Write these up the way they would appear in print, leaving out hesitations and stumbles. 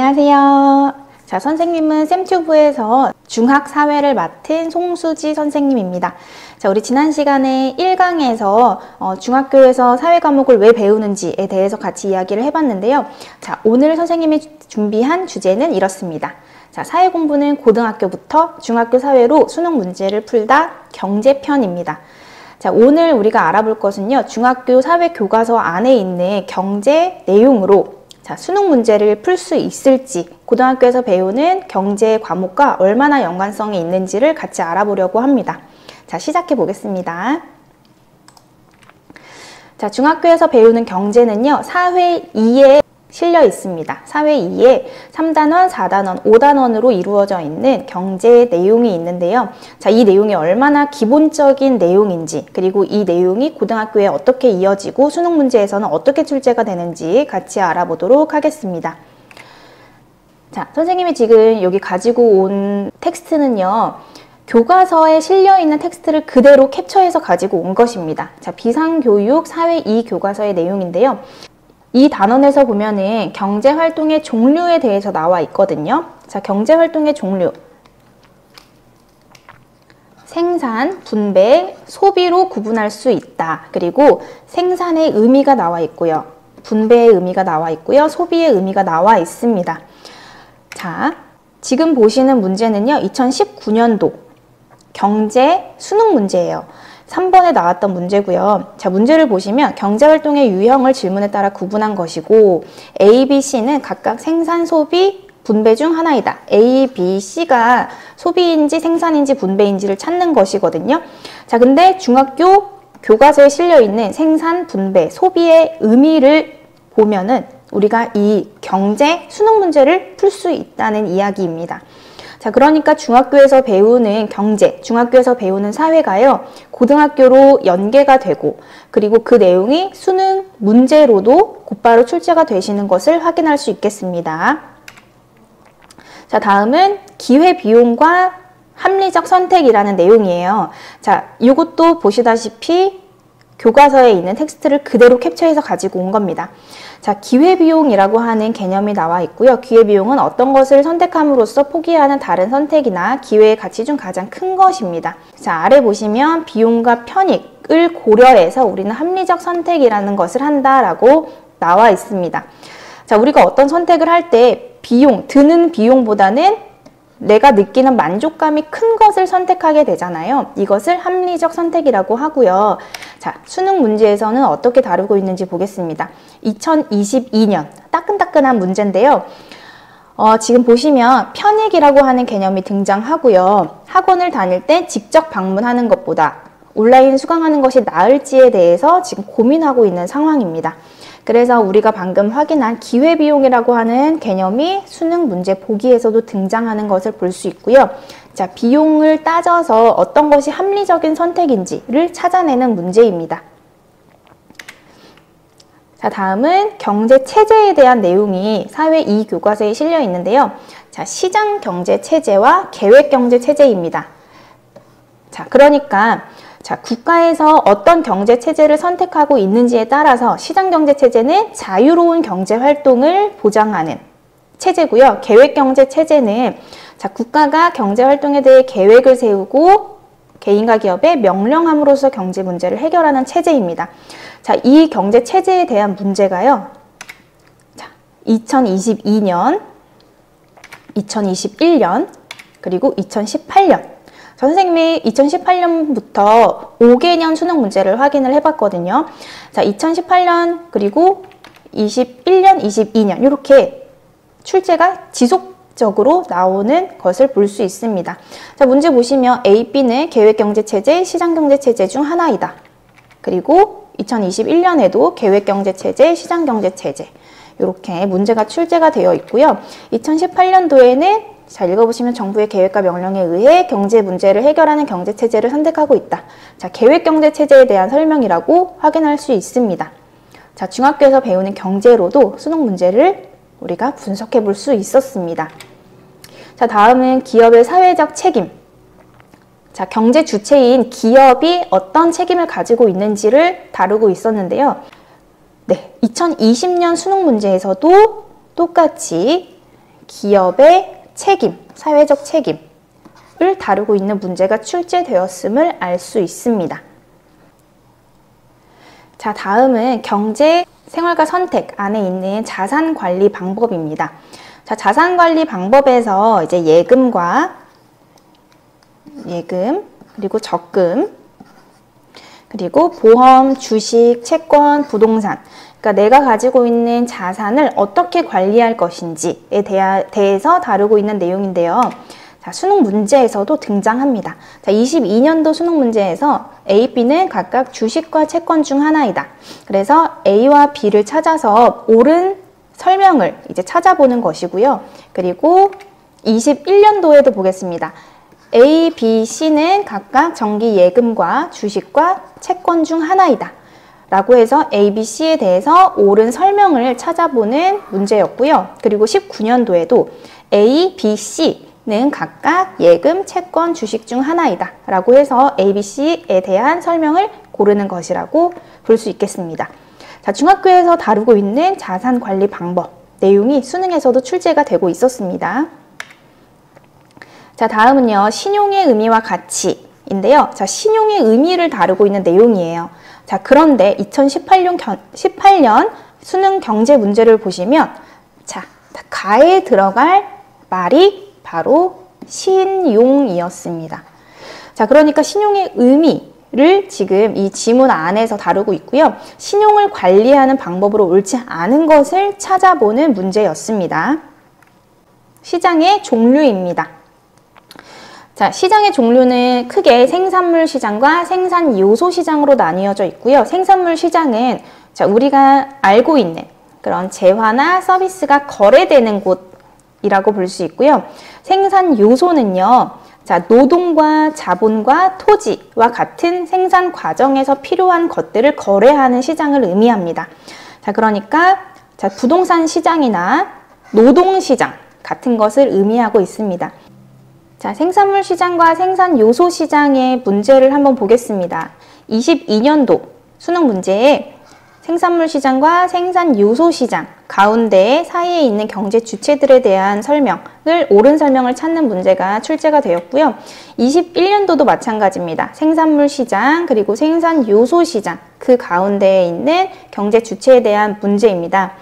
안녕하세요. 자, 선생님은 쌤튜브에서 중학 사회를 맡은 송수지 선생님입니다. 자, 우리 지난 시간에 1강에서 중학교에서 사회 과목을 왜 배우는지에 대해서 같이 이야기를 해봤는데요. 자, 오늘 선생님이 준비한 주제는 이렇습니다. 자, 사회 공부는 고등학교부터 중학교 사회로 수능 문제를 풀다 경제편입니다. 자, 오늘 우리가 알아볼 것은요, 중학교 사회 교과서 안에 있는 경제 내용으로 자, 수능 문제를 풀 수 있을지, 고등학교에서 배우는 경제 과목과 얼마나 연관성이 있는지를 같이 알아보려고 합니다. 자, 시작해 보겠습니다. 자, 중학교에서 배우는 경제는요, 사회 2에 실려 있습니다. 사회 2에 3단원, 4단원, 5단원으로 이루어져 있는 경제 내용이 있는데요. 자, 이 내용이 얼마나 기본적인 내용인지, 그리고 이 내용이 고등학교에 어떻게 이어지고 수능 문제에서는 어떻게 출제가 되는지 같이 알아보도록 하겠습니다. 자, 선생님이 지금 여기 가지고 온 텍스트는요, 교과서에 실려있는 텍스트를 그대로 캡처해서 가지고 온 것입니다. 자, 비상교육 사회 2 교과서의 내용인데요. 이 단원에서 보면은 경제활동의 종류에 대해서 나와 있거든요. 자, 경제활동의 종류. 생산, 분배, 소비로 구분할 수 있다. 그리고 생산의 의미가 나와 있고요. 분배의 의미가 나와 있고요. 소비의 의미가 나와 있습니다. 자, 지금 보시는 문제는요, 2019년도 경제 수능 문제예요. 3번에 나왔던 문제고요. 자, 문제를 보시면 경제활동의 유형을 질문에 따라 구분한 것이고 A, B, C는 각각 생산, 소비, 분배 중 하나이다. A, B, C가 소비인지 생산인지 분배인지를 찾는 것이거든요. 자, 근데 중학교 교과서에 실려있는 생산, 분배, 소비의 의미를 보면은 우리가 이 경제 수능 문제를 풀 수 있다는 이야기입니다. 자, 그러니까 중학교에서 배우는 경제, 중학교에서 배우는 사회가요, 고등학교로 연계가 되고, 그리고 그 내용이 수능 문제로도 곧바로 출제가 되시는 것을 확인할 수 있겠습니다. 자, 다음은 기회비용과 합리적 선택이라는 내용이에요. 자, 이것도 보시다시피 교과서에 있는 텍스트를 그대로 캡처해서 가지고 온 겁니다. 자, 기회비용이라고 하는 개념이 나와 있고요. 기회비용은 어떤 것을 선택함으로써 포기하는 다른 선택이나 기회의 가치 중 가장 큰 것입니다. 자, 아래 보시면 비용과 편익을 고려해서 우리는 합리적 선택이라는 것을 한다라고 나와 있습니다. 자, 우리가 어떤 선택을 할 때 비용, 드는 비용보다는 내가 느끼는 만족감이 큰 것을 선택하게 되잖아요. 이것을 합리적 선택이라고 하고요. 자, 수능 문제에서는 어떻게 다루고 있는지 보겠습니다. 2022년 따끈따끈한 문제인데요. 지금 보시면 편익이라고 하는 개념이 등장하고요. 학원을 다닐 때 직접 방문하는 것보다 온라인 수강하는 것이 나을지에 대해서 지금 고민하고 있는 상황입니다. 그래서 우리가 방금 확인한 기회비용이라고 하는 개념이 수능 문제 보기에서도 등장하는 것을 볼 수 있고요. 자, 비용을 따져서 어떤 것이 합리적인 선택인지를 찾아내는 문제입니다. 자, 다음은 경제체제에 대한 내용이 사회 2 교과서에 실려 있는데요. 자, 시장경제체제와 계획경제체제입니다. 자, 그러니까 자, 국가에서 어떤 경제체제를 선택하고 있는지에 따라서 시장경제체제는 자유로운 경제활동을 보장하는 체제고요. 계획경제체제는 자, 국가가 경제활동에 대해 계획을 세우고 개인과 기업에 명령함으로써 경제 문제를 해결하는 체제입니다. 자, 이 경제체제에 대한 문제가요. 자, 2022년, 2021년, 그리고 2018년. 선생님이 2018년부터 5개년 수능 문제를 확인을 해봤거든요. 자, 2018년 그리고 21년, 22년 이렇게 출제가 지속적으로 나오는 것을 볼 수 있습니다. 자, 문제 보시면 A, B는 계획경제체제, 시장경제체제 중 하나이다. 그리고 2021년에도 계획경제체제, 시장경제체제 이렇게 문제가 출제가 되어 있고요. 2018년도에는 자, 읽어보시면 정부의 계획과 명령에 의해 경제 문제를 해결하는 경제체제를 선택하고 있다. 자, 계획경제체제에 대한 설명이라고 확인할 수 있습니다. 자, 중학교에서 배우는 경제로도 수능 문제를 우리가 분석해 볼 수 있었습니다. 자, 다음은 기업의 사회적 책임. 자, 경제 주체인 기업이 어떤 책임을 가지고 있는지를 다루고 있었는데요. 네, 2020년 수능 문제에서도 똑같이 기업의 책임, 사회적 책임을 다루고 있는 문제가 출제되었음을 알 수 있습니다. 자, 다음은 경제, 생활과 선택 안에 있는 자산 관리 방법입니다. 자, 자산 관리 방법에서 이제 예금, 그리고 적금, 그리고 보험, 주식, 채권, 부동산. 그러니까 내가 가지고 있는 자산을 어떻게 관리할 것인지에 대해서 다루고 있는 내용인데요. 자, 수능 문제에서도 등장합니다. 자, 22년도 수능 문제에서 A, B는 각각 주식과 채권 중 하나이다. 그래서 A와 B를 찾아서 옳은 설명을 이제 찾아보는 것이고요. 그리고 21년도에도 보겠습니다. A, B, C는 각각 정기 예금과 주식과 채권 중 하나이다. 라고 해서 A, B, C에 대해서 옳은 설명을 찾아보는 문제였고요. 그리고 19년도에도 A, B, C는 각각 예금, 채권, 주식 중 하나이다. 라고 해서 A, B, C에 대한 설명을 고르는 것이라고 볼 수 있겠습니다. 자, 중학교에서 다루고 있는 자산 관리 방법 내용이 수능에서도 출제가 되고 있었습니다. 자, 다음은요. 신용의 의미와 가치인데요. 자, 신용의 의미를 다루고 있는 내용이에요. 자, 그런데 2018년 수능 경제 문제를 보시면 자, 가에 들어갈 말이 바로 신용이었습니다. 자, 그러니까 신용의 의미를 지금 이 지문 안에서 다루고 있고요. 신용을 관리하는 방법으로 옳지 않은 것을 찾아보는 문제였습니다. 시장의 종류입니다. 자, 시장의 종류는 크게 생산물 시장과 생산 요소 시장으로 나뉘어져 있고요. 생산물 시장은 자, 우리가 알고 있는 그런 재화나 서비스가 거래되는 곳이라고 볼 수 있고요. 생산 요소는요. 자, 노동과 자본과 토지와 같은 생산 과정에서 필요한 것들을 거래하는 시장을 의미합니다. 자, 그러니까 자, 부동산 시장이나 노동 시장 같은 것을 의미하고 있습니다. 자, 생산물 시장과 생산 요소 시장의 문제를 한번 보겠습니다. 22년도 수능 문제에 생산물 시장과 생산 요소 시장 가운데 사이에 있는 경제 주체들에 대한 설명을 옳은 설명을 찾는 문제가 출제가 되었고요. 21년도도 마찬가지입니다. 생산물 시장 그리고 생산 요소 시장 그 가운데에 있는 경제 주체에 대한 문제입니다.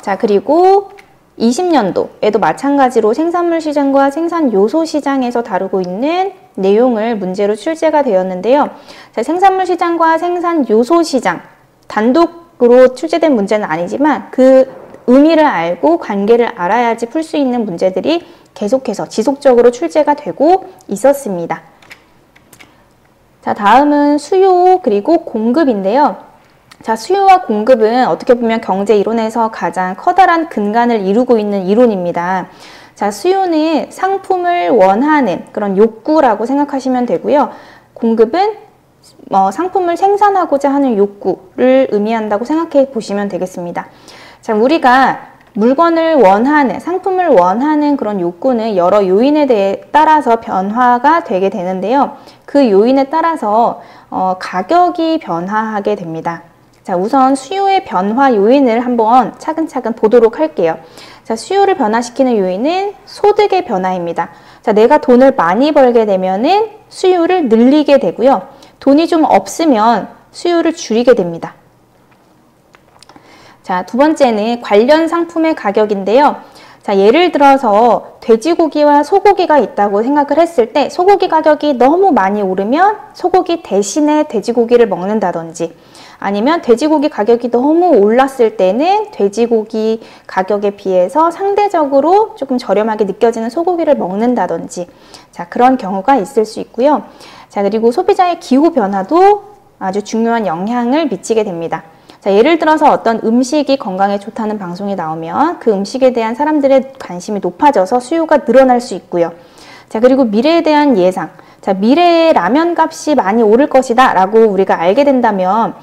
자, 그리고 20년도에도 마찬가지로 생산물 시장과 생산 요소 시장에서 다루고 있는 내용을 문제로 출제가 되었는데요. 자, 생산물 시장과 생산 요소 시장 단독으로 출제된 문제는 아니지만 그 의미를 알고 관계를 알아야지 풀 수 있는 문제들이 계속해서 지속적으로 출제가 되고 있었습니다. 자, 다음은 수요 그리고 공급인데요. 자, 수요와 공급은 어떻게 보면 경제 이론에서 가장 커다란 근간을 이루고 있는 이론입니다. 자, 수요는 상품을 원하는 그런 욕구라고 생각하시면 되고요. 공급은 상품을 생산하고자 하는 욕구를 의미한다고 생각해 보시면 되겠습니다. 자, 우리가 물건을 원하는, 상품을 원하는 그런 욕구는 여러 요인에 따라서 변화가 되게 되는데요. 그 요인에 따라서 가격이 변화하게 됩니다. 자, 우선 수요의 변화 요인을 한번 차근차근 보도록 할게요. 자, 수요를 변화시키는 요인은 소득의 변화입니다. 자, 내가 돈을 많이 벌게 되면은 수요를 늘리게 되고요. 돈이 좀 없으면 수요를 줄이게 됩니다. 자, 두 번째는 관련 상품의 가격인데요. 자, 예를 들어서 돼지고기와 소고기가 있다고 생각을 했을 때 소고기 가격이 너무 많이 오르면 소고기 대신에 돼지고기를 먹는다든지 아니면 돼지고기 가격이 너무 올랐을 때는 돼지고기 가격에 비해서 상대적으로 조금 저렴하게 느껴지는 소고기를 먹는다든지 자, 그런 경우가 있을 수 있고요. 자, 그리고 소비자의 기후 변화도 아주 중요한 영향을 미치게 됩니다. 자, 예를 들어서 어떤 음식이 건강에 좋다는 방송이 나오면 그 음식에 대한 사람들의 관심이 높아져서 수요가 늘어날 수 있고요. 자, 그리고 미래에 대한 예상. 자, 미래에 라면 값이 많이 오를 것이다 라고 우리가 알게 된다면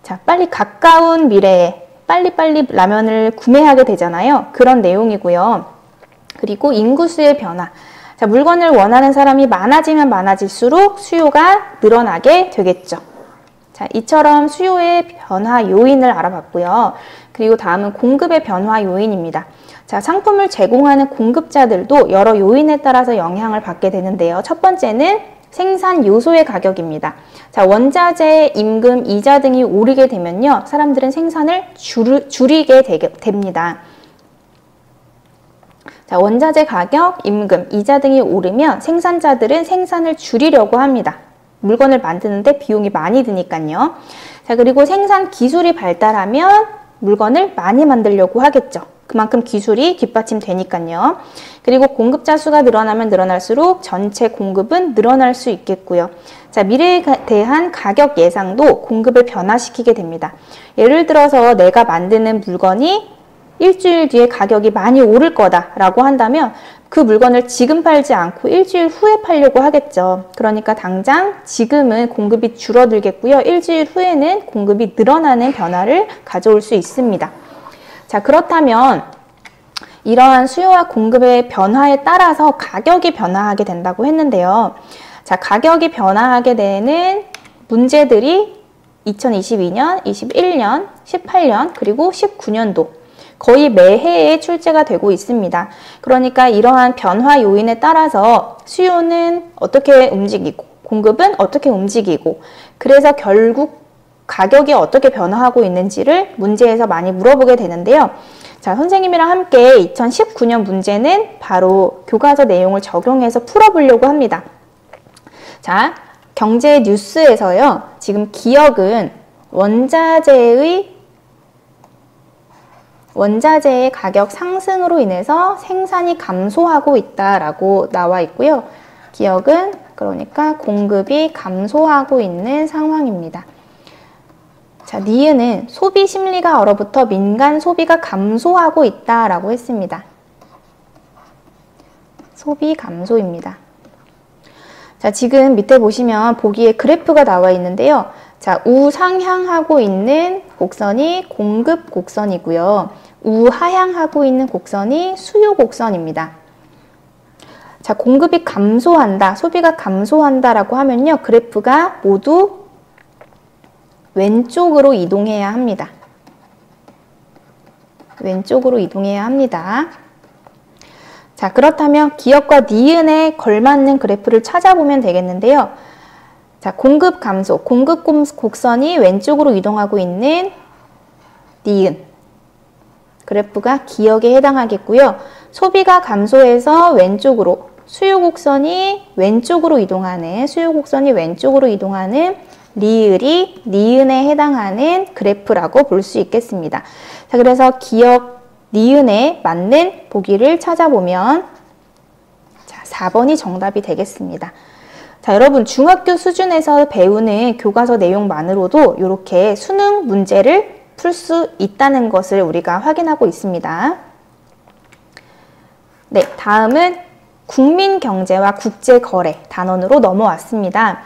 자, 빨리 가까운 미래에 빨리빨리 라면을 구매하게 되잖아요. 그런 내용이고요. 그리고 인구수의 변화. 자, 물건을 원하는 사람이 많아지면 많아질수록 수요가 늘어나게 되겠죠. 자, 이처럼 수요의 변화 요인을 알아봤고요. 그리고 다음은 공급의 변화 요인입니다. 자, 상품을 제공하는 공급자들도 여러 요인에 따라서 영향을 받게 되는데요. 첫 번째는 생산 요소의 가격입니다. 자, 원자재, 임금, 이자 등이 오르게 되면요. 사람들은 생산을 줄이게 됩니다. 자, 원자재 가격, 임금, 이자 등이 오르면 생산자들은 생산을 줄이려고 합니다. 물건을 만드는데 비용이 많이 드니까요. 자, 그리고 생산 기술이 발달하면 물건을 많이 만들려고 하겠죠. 그만큼 기술이 뒷받침되니까요. 그리고 공급자 수가 늘어나면 늘어날수록 전체 공급은 늘어날 수 있겠고요. 자, 미래에 대한 가격 예상도 공급을 변화시키게 됩니다. 예를 들어서 내가 만드는 물건이 일주일 뒤에 가격이 많이 오를 거다라고 한다면 그 물건을 지금 팔지 않고 일주일 후에 팔려고 하겠죠. 그러니까 당장 지금은 공급이 줄어들겠고요. 일주일 후에는 공급이 늘어나는 변화를 가져올 수 있습니다. 자, 그렇다면 이러한 수요와 공급의 변화에 따라서 가격이 변화하게 된다고 했는데요. 자, 가격이 변화하게 되는 문제들이 2022년, 21년, 18년, 그리고 19년도 거의 매해에 출제가 되고 있습니다. 그러니까 이러한 변화 요인에 따라서 수요는 어떻게 움직이고 공급은 어떻게 움직이고 그래서 결국 가격이 어떻게 변화하고 있는지를 문제에서 많이 물어보게 되는데요. 자, 선생님이랑 함께 2019년 문제는 바로 교과서 내용을 적용해서 풀어보려고 합니다. 자, 경제 뉴스에서요. 지금 기역은 원자재의 가격 상승으로 인해서 생산이 감소하고 있다라고 나와 있고요. 기역은 그러니까 공급이 감소하고 있는 상황입니다. 자, 니은은 소비 심리가 얼어붙어 민간 소비가 감소하고 있다라고 했습니다. 소비 감소입니다. 자, 지금 밑에 보시면 보기에 그래프가 나와 있는데요. 자, 우상향하고 있는 곡선이 공급 곡선이고요. 우하향하고 있는 곡선이 수요 곡선입니다. 자, 공급이 감소한다, 소비가 감소한다라고 하면요. 그래프가 모두 왼쪽으로 이동해야 합니다. 왼쪽으로 이동해야 합니다. 자, 그렇다면 기역과 니은에 걸맞는 그래프를 찾아보면 되겠는데요. 자, 공급 감소, 공급 곡선이 왼쪽으로 이동하고 있는 니은. 그래프가 기역에 해당하겠고요. 소비가 감소해서 왼쪽으로, 수요 곡선이 왼쪽으로 이동하는 리을이 니은에 해당하는 그래프라고 볼 수 있겠습니다. 자, 그래서 기역 니은에 맞는 보기를 찾아보면 자, 4번이 정답이 되겠습니다. 자, 여러분 중학교 수준에서 배우는 교과서 내용만으로도 이렇게 수능 문제를 풀 수 있다는 것을 우리가 확인하고 있습니다. 네, 다음은 국민경제와 국제거래 단원으로 넘어왔습니다.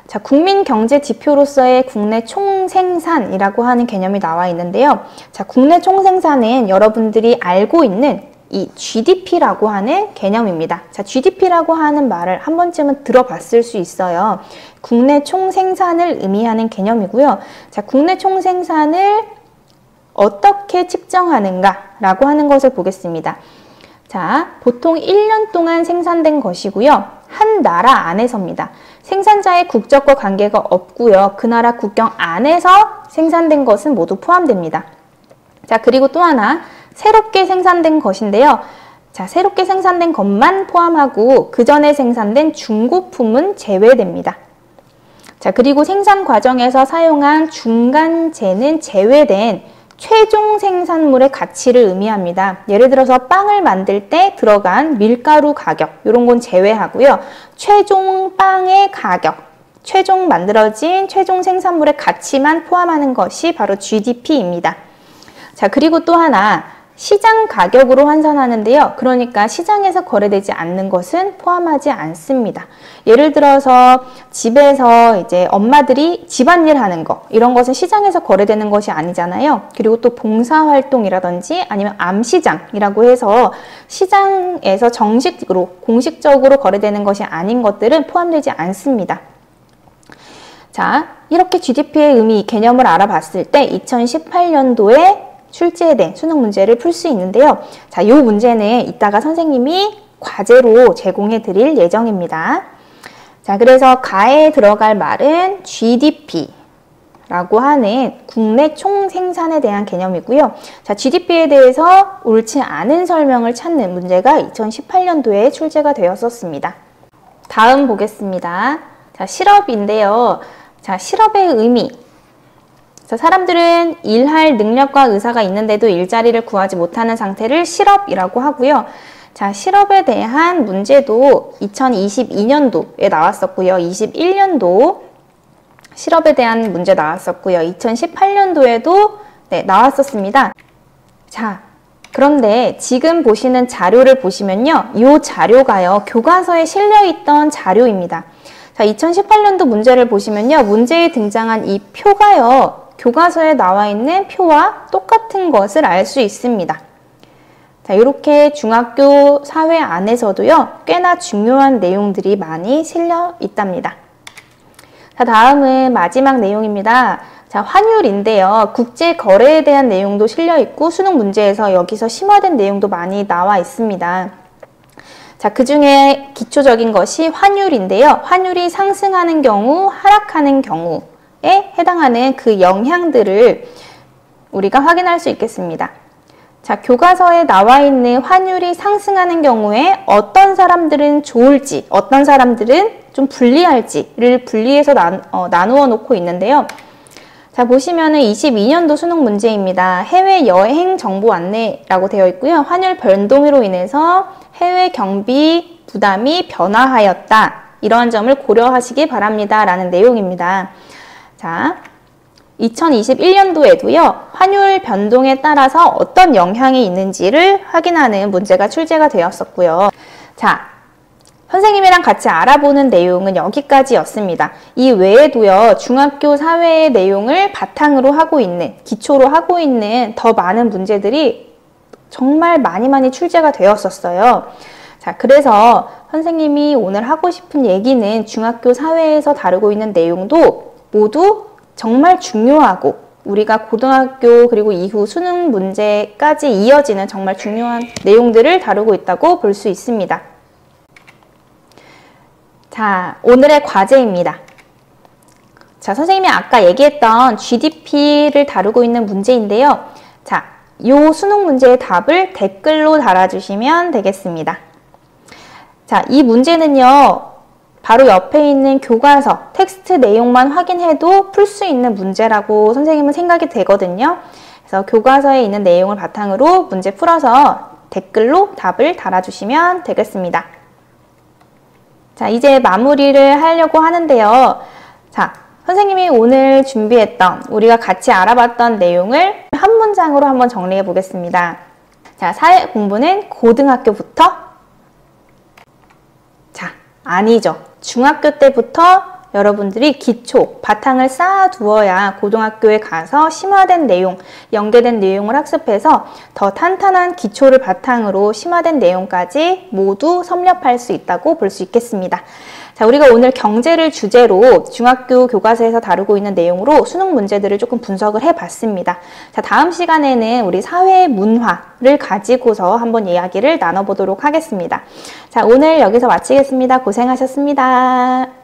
자, 국민경제 지표로서의 국내 총생산이라고 하는 개념이 나와 있는데요. 자, 국내 총생산은 여러분들이 알고 있는 이 GDP라고 하는 개념입니다. 자, GDP라고 하는 말을 한 번쯤은 들어봤을 수 있어요. 국내 총생산을 의미하는 개념이고요. 자, 국내 총생산을 어떻게 측정하는가라고 하는 것을 보겠습니다. 자, 보통 1년 동안 생산된 것이고요. 한 나라 안에서입니다. 생산자의 국적과 관계가 없고요. 그 나라 국경 안에서 생산된 것은 모두 포함됩니다. 자, 그리고 또 하나 새롭게 생산된 것인데요. 자, 새롭게 생산된 것만 포함하고 그 전에 생산된 중고품은 제외됩니다. 자, 그리고 생산 과정에서 사용한 중간재는 제외된 최종 생산물의 가치를 의미합니다. 예를 들어서 빵을 만들 때 들어간 밀가루 가격, 이런 건 제외하고요. 최종 빵의 가격, 최종 만들어진 최종 생산물의 가치만 포함하는 것이 바로 GDP입니다. 자, 그리고 또 하나 시장 가격으로 환산하는데요. 그러니까 시장에서 거래되지 않는 것은 포함하지 않습니다. 예를 들어서 집에서 이제 엄마들이 집안일 하는 거, 이런 것은 시장에서 거래되는 것이 아니잖아요. 그리고 또 봉사활동이라든지 아니면 암시장이라고 해서 시장에서 정식으로, 공식적으로 거래되는 것이 아닌 것들은 포함되지 않습니다. 자, 이렇게 GDP의 의미, 개념을 알아봤을 때 2018년도에 출제된 수능 문제를 풀 수 있는데요. 자, 이 문제는 이따가 선생님이 과제로 제공해 드릴 예정입니다. 자, 그래서 가에 들어갈 말은 GDP라고 하는 국내 총생산에 대한 개념이고요. 자, GDP에 대해서 옳지 않은 설명을 찾는 문제가 2018년도에 출제가 되었었습니다. 다음 보겠습니다. 자, 실업인데요. 자, 실업의 의미. 자, 사람들은 일할 능력과 의사가 있는데도 일자리를 구하지 못하는 상태를 실업이라고 하고요. 자, 실업에 대한 문제도 2022년도에 나왔었고요. 21년도 실업에 대한 문제 나왔었고요. 2018년도에도 나왔었습니다. 자, 그런데 지금 보시는 자료를 보시면요. 이 자료가요. 교과서에 실려있던 자료입니다. 자, 2018년도 문제를 보시면요. 문제에 등장한 이 표가요. 교과서에 나와 있는 표와 똑같은 것을 알 수 있습니다. 자, 이렇게 중학교 사회 안에서도요. 꽤나 중요한 내용들이 많이 실려 있답니다. 자, 다음은 마지막 내용입니다. 자, 환율인데요. 국제 거래에 대한 내용도 실려 있고 수능 문제에서 여기서 심화된 내용도 많이 나와 있습니다. 자, 그 중에 기초적인 것이 환율인데요. 환율이 상승하는 경우, 하락하는 경우에 해당하는 그 영향들을 우리가 확인할 수 있겠습니다. 자, 교과서에 나와 있는 환율이 상승하는 경우에 어떤 사람들은 좋을지, 어떤 사람들은 좀 불리할지를 분리해서 나누어 놓고 있는데요. 자, 보시면은 22년도 수능 문제입니다. 해외여행 정보 안내라고 되어 있고요. 환율 변동으로 인해서 해외 경비 부담이 변화하였다. 이러한 점을 고려하시기 바랍니다. 라는 내용입니다. 자, 2021년도에도요. 환율 변동에 따라서 어떤 영향이 있는지를 확인하는 문제가 출제가 되었었고요. 자, 선생님이랑 같이 알아보는 내용은 여기까지였습니다. 이 외에도요. 중학교 사회의 내용을 바탕으로 하고 있는, 기초로 하고 있는 더 많은 문제들이 정말 많이 출제가 되었었어요. 자, 그래서 선생님이 오늘 하고 싶은 얘기는 중학교 사회에서 다루고 있는 내용도 모두 정말 중요하고 우리가 고등학교 그리고 이후 수능 문제까지 이어지는 정말 중요한 내용들을 다루고 있다고 볼 수 있습니다. 자, 오늘의 과제입니다. 자, 선생님이 아까 얘기했던 GDP를 다루고 있는 문제인데요. 자, 요 수능 문제의 답을 댓글로 달아주시면 되겠습니다. 자, 이 문제는요. 바로 옆에 있는 교과서, 텍스트 내용만 확인해도 풀 수 있는 문제라고 선생님은 생각이 되거든요. 그래서 교과서에 있는 내용을 바탕으로 문제 풀어서 댓글로 답을 달아주시면 되겠습니다. 자, 이제 마무리를 하려고 하는데요. 자, 선생님이 오늘 준비했던, 우리가 같이 알아봤던 내용을 한 문장으로 한번 정리해 보겠습니다. 자, 사회 공부는 고등학교부터? 자, 아니죠. 중학교 때부터 여러분들이 기초, 바탕을 쌓아두어야 고등학교에 가서 심화된 내용, 연계된 내용을 학습해서 더 탄탄한 기초를 바탕으로 심화된 내용까지 모두 섭렵할 수 있다고 볼 수 있겠습니다. 자, 우리가 오늘 경제를 주제로 중학교 교과서에서 다루고 있는 내용으로 수능 문제들을 조금 분석을 해봤습니다. 자, 다음 시간에는 우리 사회 문화를 가지고서 한번 이야기를 나눠보도록 하겠습니다. 자, 오늘 여기서 마치겠습니다. 고생하셨습니다.